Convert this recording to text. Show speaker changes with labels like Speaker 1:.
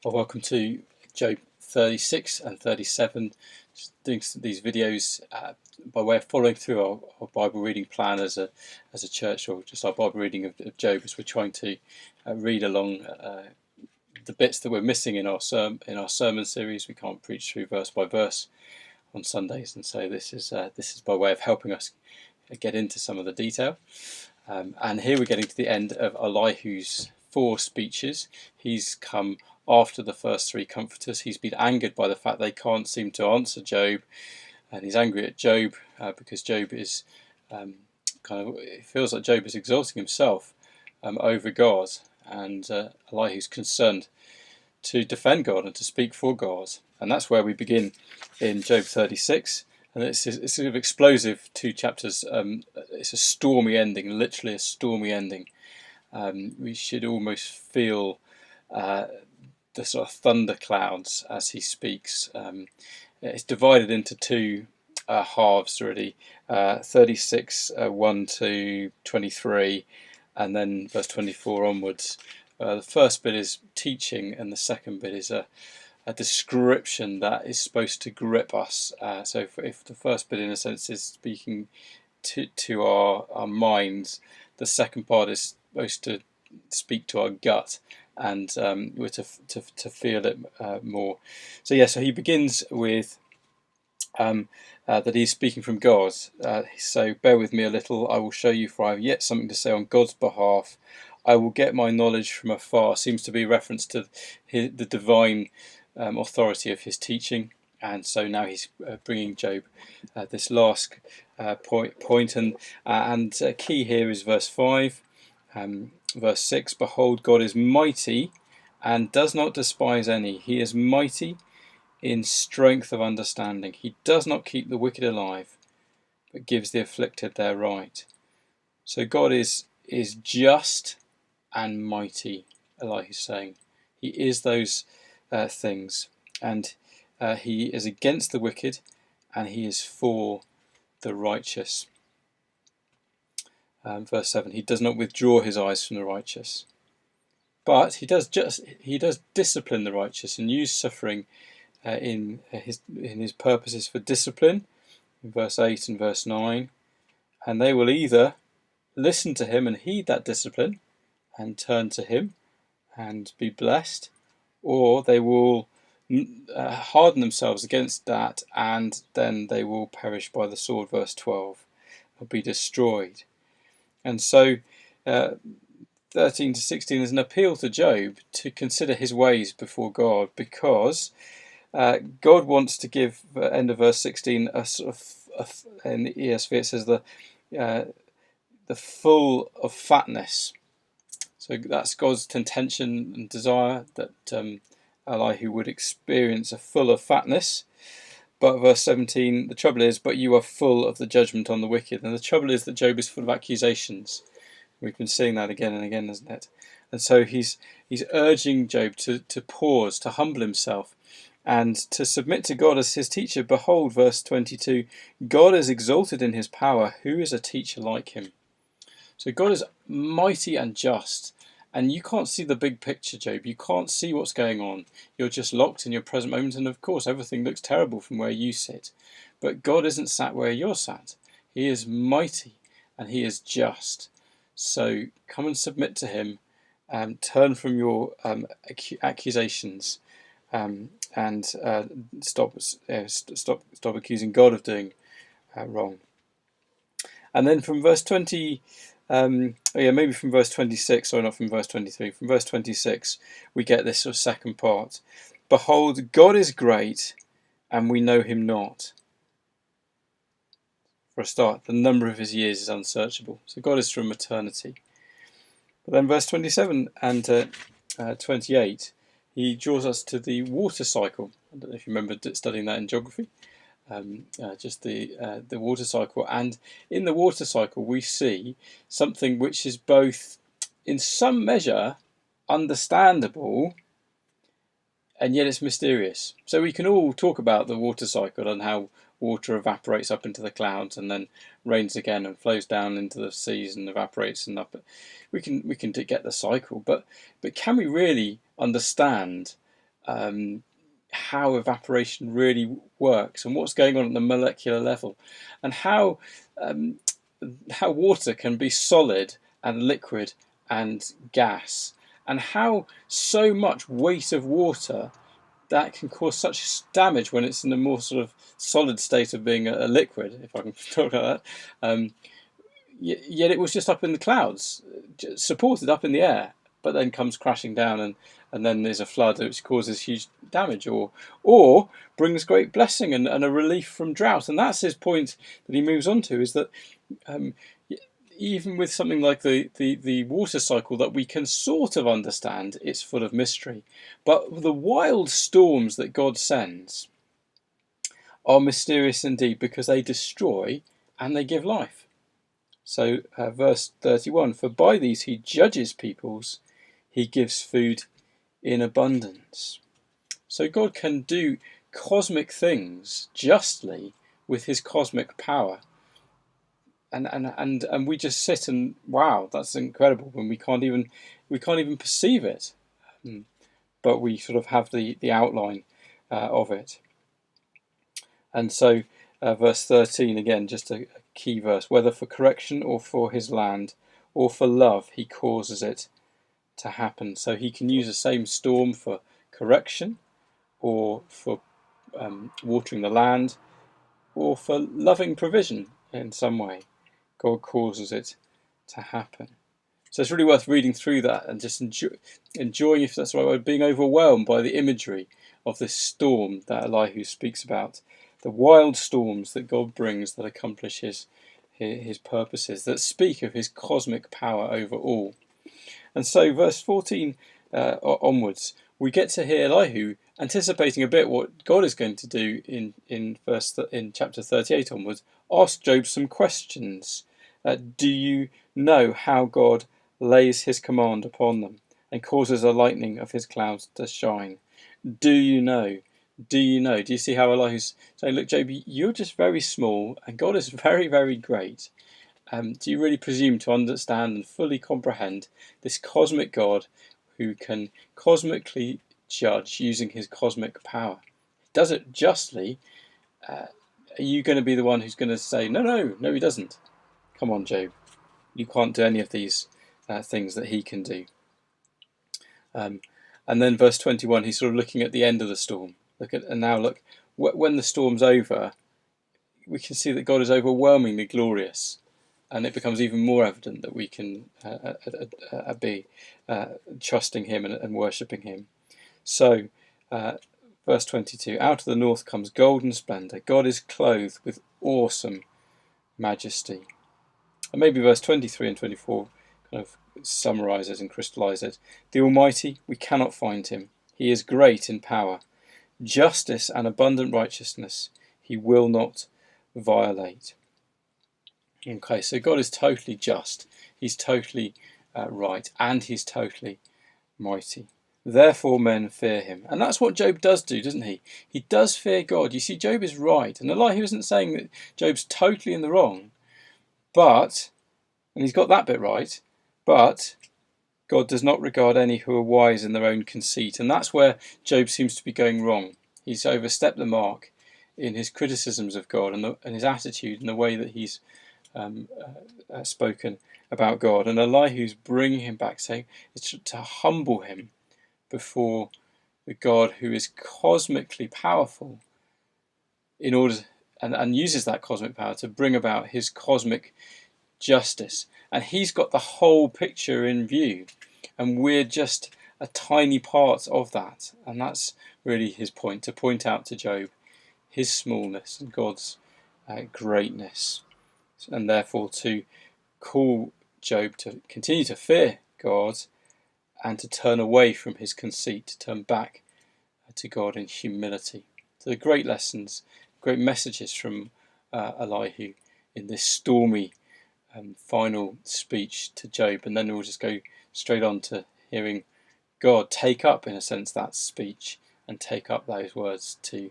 Speaker 1: Well, welcome to Job 36 and 37. Just doing these videos by way of following through our Bible reading plan as a church, or just our Bible reading of Job, as we're trying to read along the bits that we're missing in our sermon series. We can't preach through verse by verse on Sundays, and so this is by way of helping us get into some of the detail. And here we're getting to the end of Elihu's 4 speeches. He's come after the first 3 comforters. He's been angered by the fact they can't seem to answer Job, and he's angry at Job because Job is it feels like Job is exalting himself over God, and Elihu's concerned to defend God and to speak for God. And that's where we begin in Job 36. And it's sort of explosive 2 chapters. It's a stormy ending, literally a stormy ending. We should almost feel the sort of thunder clouds as he speaks. It's divided into 2 halves really, 36 1 to 23, and then verse 24 onwards. The first bit is teaching, and the second bit is a description that is supposed to grip us. So if the first bit, in a sense, is speaking to our minds, the second part is supposed to speak to our gut, and we're to feel it more. So he begins with that he's speaking from God. So bear with me a little. I will show you, for I have yet something to say on God's behalf. I will get my knowledge from afar. Seems to be reference to the divine authority of his teaching. And so now he's bringing Job this last point, and key here is verse 5. Verse 6, behold, God is mighty and does not despise any. He is mighty in strength of understanding. He does not keep the wicked alive, but gives the afflicted their right. So God is just and mighty, Elihu's saying. He is those things, and he is against the wicked, and he is for the righteous. Verse 7, he does not withdraw his eyes from the righteous, but he does discipline the righteous and use suffering in his purposes for discipline, in verse 8 and verse 9, and they will either listen to him and heed that discipline and turn to him and be blessed, or they will harden themselves against that, and then they will perish by the sword, verse 12, or be destroyed. And so 13 to 16 is an appeal to Job to consider his ways before God, because God wants to give, end of verse 16, a sort of, in the ESV it says the full of fatness. So that's God's intention and desire, that Elihu would experience a full of fatness. But verse 17, the trouble is, but you are full of the judgment on the wicked. And the trouble is that Job is full of accusations. We've been seeing that again and again, isn't it? And so he's urging Job to pause, to humble himself, and to submit to God as his teacher. Behold, verse 22, God is exalted in his power. Who is a teacher like him? So God is mighty and just, and you can't see the big picture, Job. You can't see what's going on. You're just locked in your present moment, and of course everything looks terrible from where you sit. But God isn't sat where you're sat. He is mighty and he is just. So come and submit to him, turn from your accusations, and stop accusing God of doing wrong. And then from verse 20, maybe from verse 26, or not from verse 23, from verse 26, we get this sort of second part. Behold, God is great, and we know him not. For a start, the number of his years is unsearchable. So God is from eternity. But then verse 27 and 28, he draws us to the water cycle. I don't know if you remember studying that in geography. Just the water cycle, and in the water cycle we see something which is both in some measure understandable and yet it's mysterious. So we can all talk about the water cycle and how water evaporates up into the clouds and then rains again and flows down into the seas and evaporates and up. We can get the cycle, but can we really understand how evaporation really works and what's going on at the molecular level, and how water can be solid and liquid and gas, and how so much weight of water that can cause such damage when it's in a more sort of solid state of being a liquid, if I can talk like that. Yet it was just up in the clouds, supported up in the air, but then comes crashing down, and then there's a flood which causes huge damage, or brings great blessing and a relief from drought. And that's his point that he moves on to, is that even with something like the water cycle that we can sort of understand, it's full of mystery. But the wild storms that God sends are mysterious indeed, because they destroy and they give life. So verse 31, for by these he judges peoples, he gives food in abundance. So God can do cosmic things justly with his cosmic power. And we just sit and, wow, that's incredible, when we can't even perceive it. But we sort of have the outline of it. And so verse 13 again, just a key verse, whether for correction or for his land or for love, he causes it to happen. So he can use the same storm for correction, or for watering the land, or for loving provision in some way. God causes it to happen. So it's really worth reading through that and just enjoying, if that's the right word, being overwhelmed by the imagery of this storm that Elihu speaks about. The wild storms that God brings that accomplish his purposes, that speak of his cosmic power over all. And so verse 14 onwards, we get to hear Elihu anticipating a bit what God is going to do in chapter 38 onwards. Ask Job some questions. Do you know how God lays his command upon them and causes a lightning of his clouds to shine? Do you know? Do you know? Do you see how Elihu's saying, look, Job, you're just very small and God is very, very great. Do you really presume to understand and fully comprehend this cosmic God who can cosmically judge using his cosmic power? He does it justly. Are you going to be the one who's going to say, no, he doesn't? Come on, Job. You can't do any of these things that he can do. And then verse 21, he's sort of looking at the end of the storm. Look, when the storm's over, we can see that God is overwhelmingly glorious. And it becomes even more evident that we can be trusting him and worshipping him. So, verse 22, out of the north comes golden splendour. God is clothed with awesome majesty. And maybe verse 23 and 24 kind of summarises and crystallises it. The Almighty, we cannot find him. He is great in power. Justice and abundant righteousness he will not violate. Okay, so God is totally just. He's totally right, and he's totally mighty. Therefore men fear him. And that's what Job does do, doesn't he? He does fear God. You see, Job is right. And Elihu isn't saying that Job's totally in the wrong, but, and he's got that bit right, but God does not regard any who are wise in their own conceit. And that's where Job seems to be going wrong. He's overstepped the mark in his criticisms of God and his attitude and the way that he's spoken about God. And Elihu's bringing him back, saying it's to humble him before the God who is cosmically powerful, in order and uses that cosmic power to bring about his cosmic justice. And he's got the whole picture in view, and we're just a tiny part of that. And that's really his point, to point out to Job his smallness and God's greatness, and therefore to call Job to continue to fear God and to turn away from his conceit, to turn back to God in humility. So the great lessons, great messages from Elihu in this stormy final speech to Job. And then we'll just go straight on to hearing God take up, in a sense, that speech and take up those words to